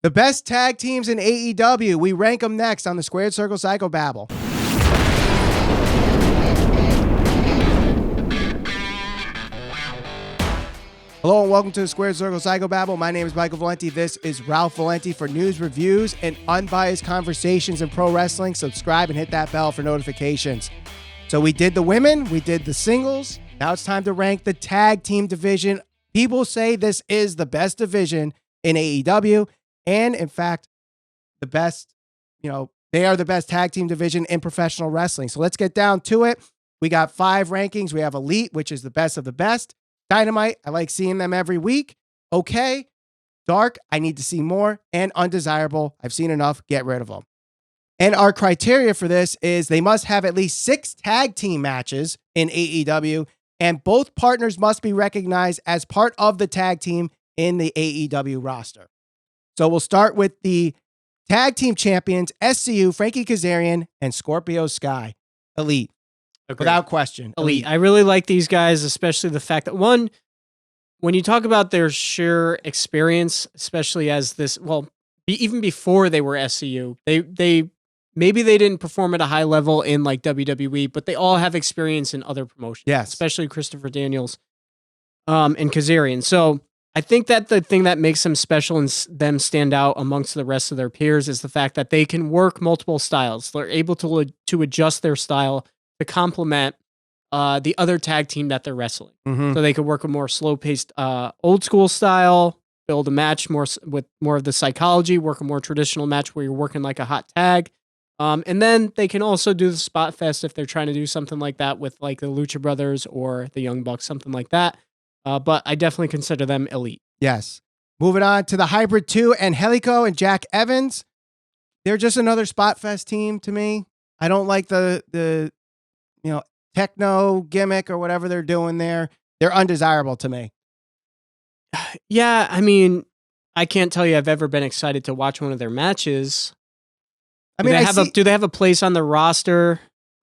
The best tag teams in AEW. We rank them next on the Squared Circle Psychobabble. Hello and welcome to the Squared Circle Psychobabble. My name is Michael Valenti. This is Ralph Valenti. For news, reviews, and unbiased conversations in pro wrestling, subscribe and hit that bell for notifications. So we did the women, we did the singles. Now it's time to rank the tag team division. People say this is the best division in AEW. And in fact, the best, they are the best tag team division in professional wrestling. So let's get down to it. We got 5 rankings. We have Elite, which is the best of the best. Dynamite, I like seeing them every week. Okay. Dark, I need to see more. And Undesirable, I've seen enough. Get rid of them. And our criteria for this is they must have at least 6 tag team matches in AEW, and both partners must be recognized as part of the tag team in the AEW roster. So we'll start with the tag team champions, SCU, Frankie Kazarian, and Scorpio Sky. Elite. Agreed. Without question. Elite. I really like these guys, especially the fact that, one, when you talk about their sheer experience, especially as this, even before they were SCU, they maybe they didn't perform at a high level in like WWE, but they all have experience in other promotions. Yes. Especially Christopher Daniels and Kazarian. So I think that the thing that makes them special and them stand out amongst the rest of their peers is the fact that they can work multiple styles. They're able to adjust their style to complement the other tag team that they're wrestling. Mm-hmm. So they could work a more slow-paced old school style, build a match with more of the psychology, work a more traditional match where you're working like a hot tag. And then they can also do the spot fest if they're trying to do something like that with like the Lucha Brothers or the Young Bucks, something like that. But I definitely consider them elite. Yes. Moving on to the Hybrid 2 and Helico and Jack Evans. They're just another spot fest team to me. I don't like the techno gimmick or whatever they're doing there. They're undesirable to me. Yeah, I mean, I can't tell you I've ever been excited to watch one of their matches. Do they have a place on the roster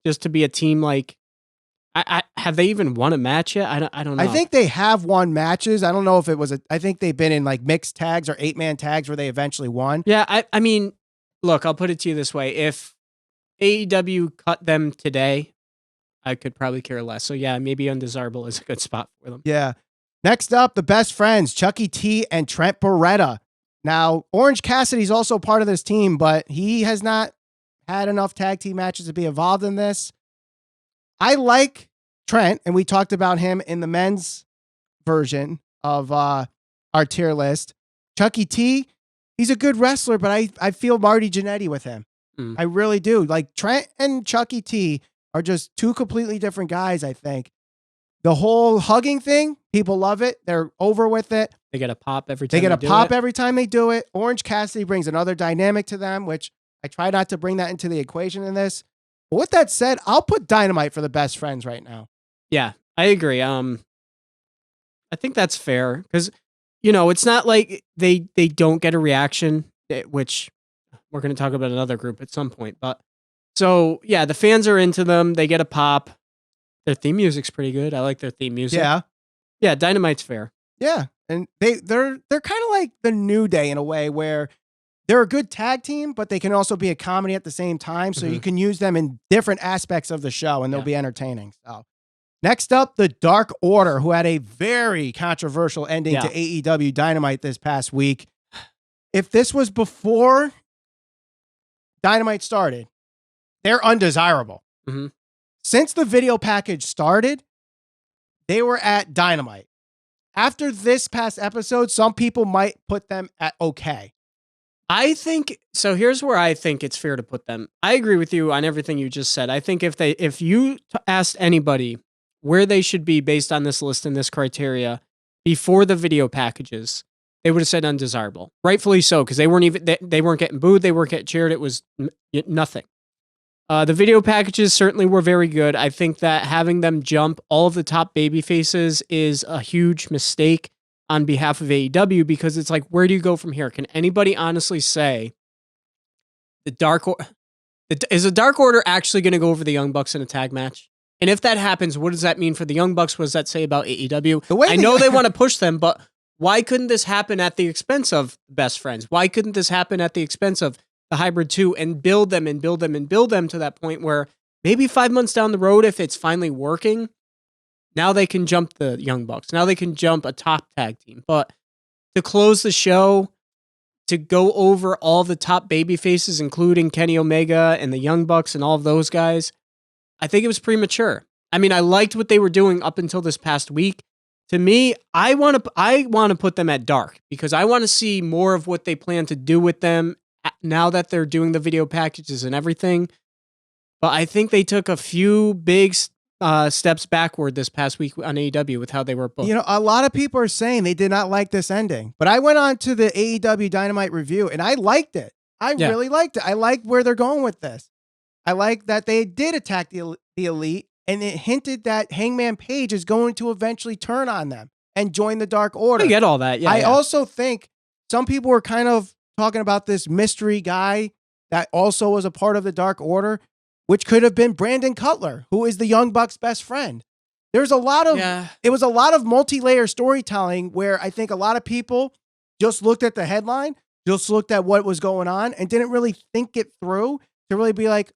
just to be a team like? Have they even won a match yet? I don't know. I think they have won matches. I don't know if it was I think they've been in like mixed tags or 8-man tags where they eventually won. Yeah, I mean, look, I'll put it to you this way: if AEW cut them today, I could probably care less. So yeah, maybe Undesirable is a good spot for them. Yeah. Next up, the best friends, Chucky T and Trent Beretta. Now, Orange Cassidy's also part of this team, but he has not had enough tag team matches to be involved in this. I like Trent, and we talked about him in the men's version of our tier list. Chucky T, he's a good wrestler, but I feel Marty Jannetty with him. I really do. Like Trent and Chucky T are just 2 completely different guys, I think. The whole hugging thing, people love it. They're over with it. They get a pop every time every time they do it. Orange Cassidy brings another dynamic to them, which I try not to bring that into the equation in this. But with that said, I'll put Dynamite for the best friends right now. Yeah, I agree. I think that's fair because, it's not like they don't get a reaction, which we're going to talk about another group at some point. But so, yeah, the fans are into them. They get a pop. Their theme music's pretty good. I like their theme music. Yeah. Yeah, Dynamite's fair. Yeah. And they're kind of like the New Day in a way where they're a good tag team, but they can also be a comedy at the same time. So you can use them in different aspects of the show and they'll be entertaining. So next up, the Dark Order, who had a very controversial ending to AEW Dynamite this past week. If this was before Dynamite started, they're undesirable. Mm-hmm. Since the video package started, they were at Dynamite. After this past episode, some people might put them at okay. I think so. Here's where I think it's fair to put them. I agree with you on everything you just said. I think if you asked anybody where they should be based on this list and this criteria before the video packages, they would have said undesirable. Rightfully so, because they weren't getting booed, they weren't getting cheered. It was nothing. The video packages certainly were very good. I think that having them jump all of the top baby faces is a huge mistake on behalf of AEW because it's like, where do you go from here? Can anybody honestly say is the Dark Order actually going to go over the Young Bucks in a tag match? And if that happens, what does that mean for the Young Bucks? What does that say about AEW? I know they want to push them, but Why couldn't this happen at the expense of best friends? Why couldn't this happen at the expense of the hybrid 2 and build them and build them and build them to that point where maybe 5 months down the road, if it's finally working, now they can jump the Young Bucks. Now they can jump a top tag team. But to close the show, to go over all the top baby faces, including Kenny Omega and the Young Bucks and all of those guys, I think it was premature. I mean, I liked what they were doing up until this past week. To me, I want to put them at Dark because I want to see more of what they plan to do with them now that they're doing the video packages and everything. But I think they took a few big steps backward this past week on AEW with how they were booked. You know, a lot of people are saying they did not like this ending, but I went on to the AEW Dynamite review and I liked it. I really liked it. I like where they're going with this. I like that they did attack the Elite, and it hinted that Hangman Page is going to eventually turn on them and join the Dark Order. I get all that. Yeah. I also think some people were kind of talking about this mystery guy that also was a part of the Dark Order, which could have been Brandon Cutler, who is the Young Bucks' best friend. There's a lot of, it was a lot of multi-layer storytelling where I think a lot of people just looked at the headline, just looked at what was going on and didn't really think it through to really be like,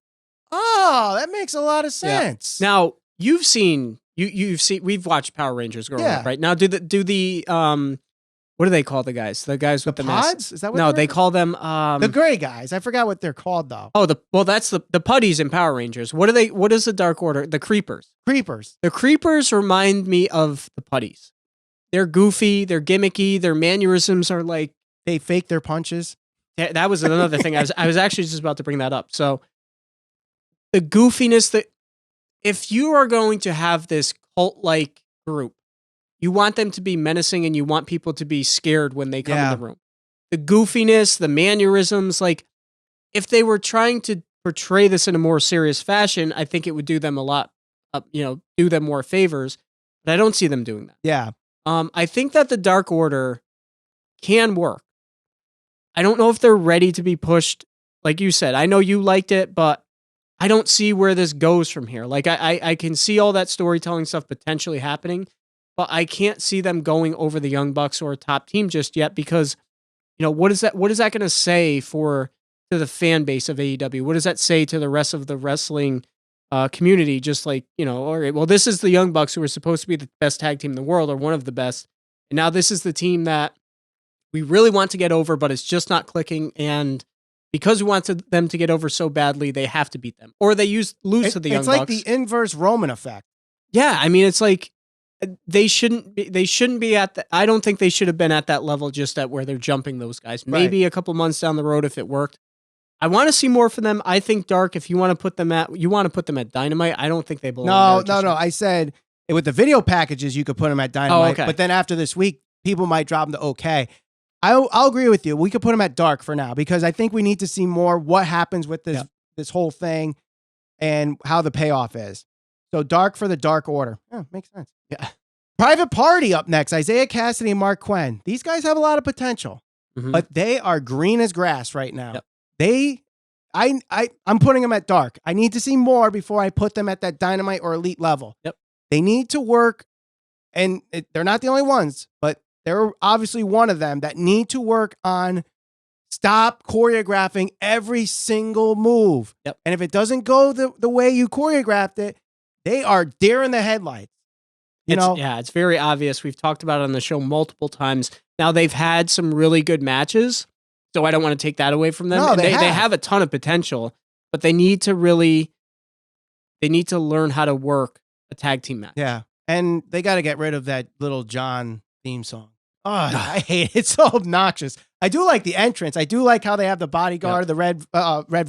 oh, that makes a lot of sense. Yeah. Now you've seen, we've watched Power Rangers growing up, right? Now do the what do they call the guys? The guys with the pods? Is that what no, they call them the gray guys. I forgot what they're called though. Oh, that's the putties in Power Rangers. What is the Dark Order? The Creepers. The Creepers remind me of the putties. They're goofy, they're gimmicky, their mannerisms are like they fake their punches. That was another thing. I was actually just about to bring that up. So the goofiness that if you are going to have this cult-like group, you want them to be menacing and you want people to be scared when they come in the room. The goofiness, the mannerisms, like if they were trying to portray this in a more serious fashion, I think it would do them a lot, do them more favors, but I don't see them doing that. Yeah. I think that the Dark Order can work. I don't know if they're ready to be pushed. Like you said, I know you liked it, but I don't see where this goes from here. Like I can see all that storytelling stuff potentially happening, but I can't see them going over the Young Bucks or a top team just yet because, what is that going to say to the fan base of AEW? What does that say to the rest of the wrestling community? Just like, all right, well, this is the Young Bucks who are supposed to be the best tag team in the world or one of the best. And now this is the team that we really want to get over, but it's just not clicking. And because we want them to get over so badly, they have to beat them. Or they lose to the Young Bucks. It's like the inverse Roman effect. Yeah, I mean, it's like they shouldn't be at the, I don't think they should have been at that level just at where they're jumping those guys. Maybe a couple months down the road if it worked. I want to see more from them. I think Dark, if you want to put them at Dynamite, I don't think they belong there. No. I said with the video packages, you could put them at Dynamite. Oh, okay. But then after this week, people might drop them to okay. I'll agree with you. We could put them at Dark for now because I think we need to see more what happens with this whole thing and how the payoff is. So Dark for the Dark Order. Yeah, makes sense. Yeah. Private Party up next. Isaiah Cassidy and Mark Quinn. These guys have a lot of potential, but they are green as grass right now. Yep. I'm putting them at Dark. I need to see more before I put them at that Dynamite or Elite level. Yep. They need to work, and they're not the only ones, but they're obviously one of them that need to work on stop choreographing every single move. Yep. And if it doesn't go the way you choreographed it, they are deer in the headlights. It's very obvious. We've talked about it on the show multiple times. Now they've had some really good matches, so I don't want to take that away from them. No, they have a ton of potential, but they need to learn how to work a tag team match. Yeah. And they got to get rid of that Little John theme song. Oh, I hate it. It's so obnoxious. I do like the entrance. I do like how they have the bodyguard, the red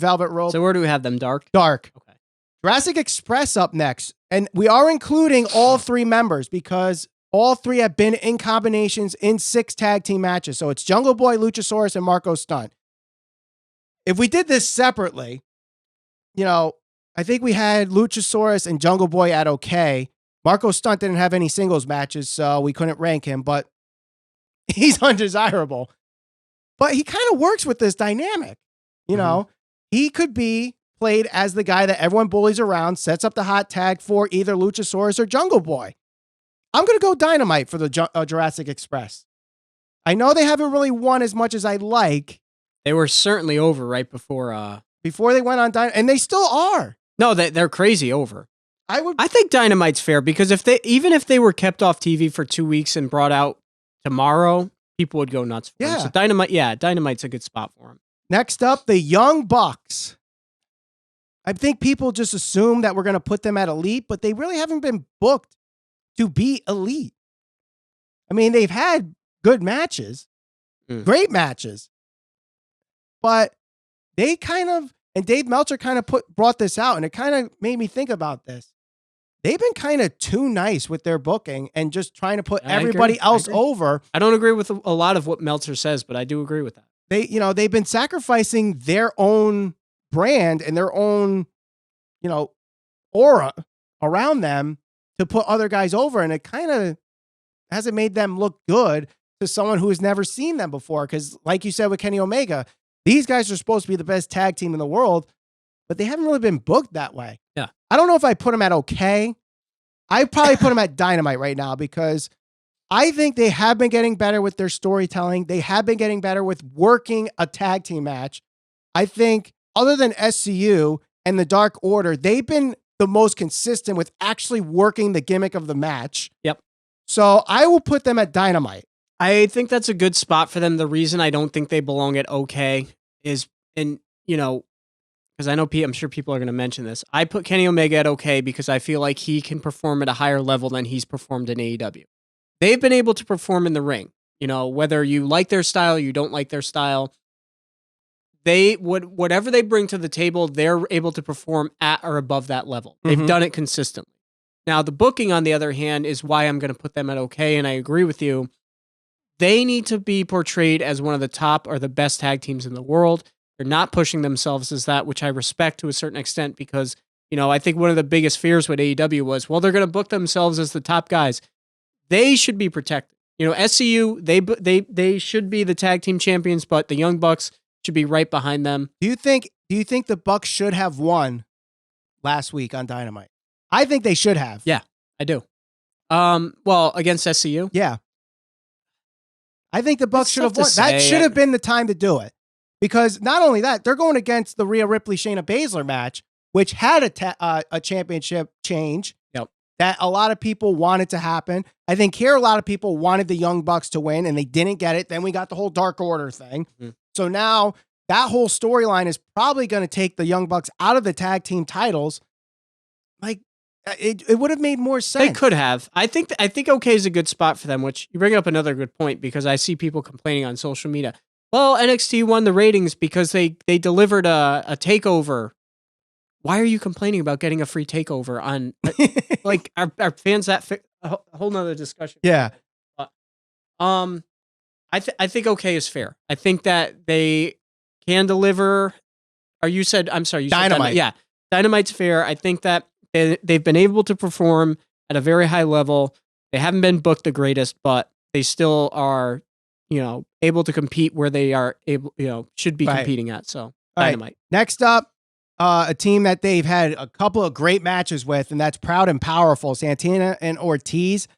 velvet robe. So where do we have them? Dark? Dark. Okay. Jurassic Express up next. And we are including all three members because all three have been in combinations in 6 tag team matches. So it's Jungle Boy, Luchasaurus, and Marco Stunt. If we did this separately, I think we had Luchasaurus and Jungle Boy at okay. Marco Stunt didn't have any singles matches, so we couldn't rank him, but he's undesirable. But he kind of works with this dynamic. He could be played as the guy that everyone bullies around, sets up the hot tag for either Luchasaurus or Jungle Boy. I'm going to go Dynamite for the Jurassic Express. I know they haven't really won as much as I'd like. They were certainly over right before they went on Dynamite, and they still are. No, they're crazy over. I think Dynamite's fair because if they were kept off TV for 2 weeks and brought out tomorrow, people would go nuts for them. So Dynamite's a good spot for them. Next up, the Young Bucks. I think people just assume that we're going to put them at Elite, but they really haven't been booked to be Elite. I mean, they've had good matches, great matches, but they kind of, and Dave Meltzer kind of brought this out, and it kind of made me think about this. They've been kind of too nice with their booking and just trying to put everybody else over. I don't agree with a lot of what Meltzer says, but I do agree with that. They've been sacrificing their own brand and their own, aura around them to put other guys over. And it kind of hasn't made them look good to someone who has never seen them before. Because like you said with Kenny Omega, these guys are supposed to be the best tag team in the world, but they haven't really been booked that way. Yeah. I don't know if I put them at okay. I probably put them at Dynamite right now because I think they have been getting better with their storytelling. They have been getting better with working a tag team match. I think other than SCU and the Dark Order, they've been the most consistent with actually working the gimmick of the match. Yep. So I will put them at Dynamite. I think that's a good spot for them. The reason I don't think they belong at okay is, because I know I'm sure people are going to mention this. I put Kenny Omega at okay because I feel like he can perform at a higher level than he's performed in AEW. They've been able to perform in the ring. Whether you like their style or you don't like their style, whatever they bring to the table, they're able to perform at or above that level. They've done it consistently. Now, the booking, on the other hand, is why I'm going to put them at okay, and I agree with you. They need to be portrayed as one of the top or the best tag teams in the world. They're not pushing themselves as that, which I respect to a certain extent because, I think one of the biggest fears with AEW was, well, they're going to book themselves as the top guys. They should be protected. SCU, they should be the tag team champions, but the Young Bucks should be right behind them. Do you think the Bucks should have won last week on Dynamite? I think they should have. Yeah, I do. Well, against SCU? Yeah. I think the Bucks should have won. That should have been the time to do it. Because not only that, they're going against the Rhea Ripley Shayna Baszler match, which had a championship change. Yep. That a lot of people wanted to happen. I think here a lot of people wanted the Young Bucks to win, and they didn't get it. Then we got the whole Dark Order thing. Mm-hmm. So now that whole storyline is probably going to take the Young Bucks out of the tag team titles. Like, it would have made more sense. They could have. I think okay is a good spot for them, which you bring up another good point because I see people complaining on social media. Well, NXT won the ratings because they delivered a takeover. Why are you complaining about getting a free takeover on like our fans a whole nother discussion. Yeah. But, I think okay is fair. I think that they can deliver. You said Dynamite. Yeah. Dynamite's fair. I think that they've been able to perform at a very high level. They haven't been booked the greatest, but they still are, able to compete where they are able, should be competing at. So Dynamite. Right. Next up, a team that they've had a couple of great matches with, and that's Proud and Powerful, Santana and Ortiz.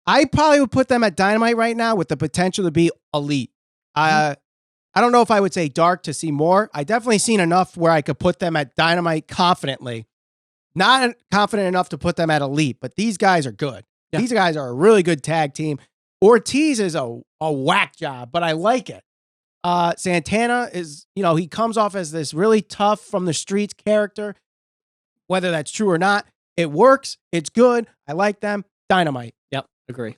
I probably would put them at Dynamite right now with the potential to be Elite. I don't know if I would say Dark to see more. I definitely seen enough where I could put them at Dynamite confidently. Not confident enough to put them at Elite, but these guys are good. Yeah. These guys are a really good tag team. Ortiz is a whack job, but I like it. Santana is, he comes off as this really tough from the streets character. Whether that's true or not, it works. It's good. I like them. Dynamite. Yep, agree.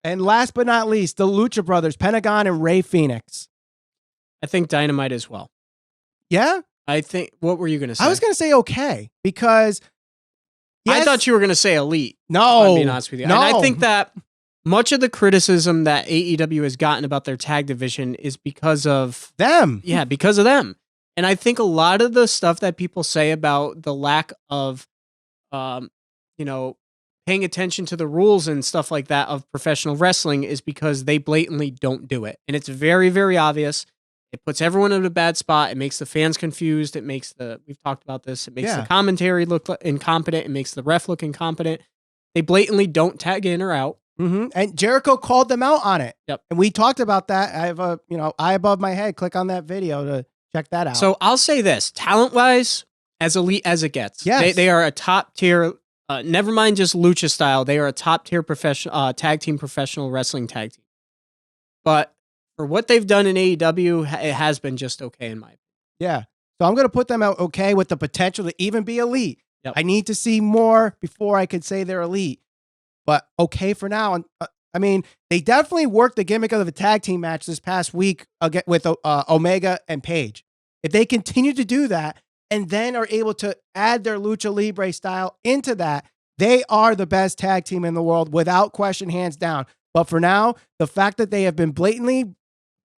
And last but not least, the Lucha Brothers, Pentagon and Ray Phoenix. I think Dynamite as well. Yeah? What were you going to say? I was going to say okay, because I thought you were going to say Elite. No. I'm being honest with you. No. And I think that much of the criticism that AEW has gotten about their tag division is because of them. Yeah, because of them. And I think a lot of the stuff that people say about the lack of, paying attention to the rules and stuff like that of professional wrestling is because they blatantly don't do it. And it's very, very obvious. It puts everyone in a bad spot. It makes the fans confused. It makes we've talked about this. It makes the commentary look incompetent. It makes the ref look incompetent. They blatantly don't tag in or out. And Jericho called them out on it. Yep. And we talked about that. I have a, eye above my head. Click on that video to check that out. So I'll say this, talent-wise, as elite as it gets. Yes. They are a top tier, never mind just lucha style, they are a top tier professional tag team professional wrestling tag team. But for what they've done in AEW, it has been just okay in my opinion. Yeah. So I'm going to put them out okay with the potential to even be elite. Yep. I need to see more before I could say they're elite. But okay for now. And I mean, they definitely worked the gimmick of the tag team match this past week with Omega and Paige. If they continue to do that and then are able to add their Lucha Libre style into that, they are the best tag team in the world without question, hands down. But for now, the fact that they have been blatantly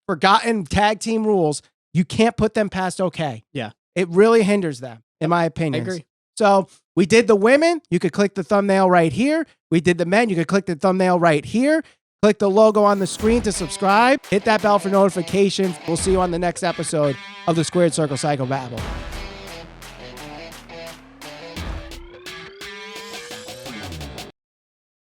forgotten tag team rules, you can't put them past okay. Yeah. It really hinders them, in my opinion. I agree. So we did the women. You could click the thumbnail right here. We did the men. You could click the thumbnail right here. Click the logo on the screen to subscribe. Hit that bell for notifications. We'll see you on the next episode of the Squared Circle Psychobabble.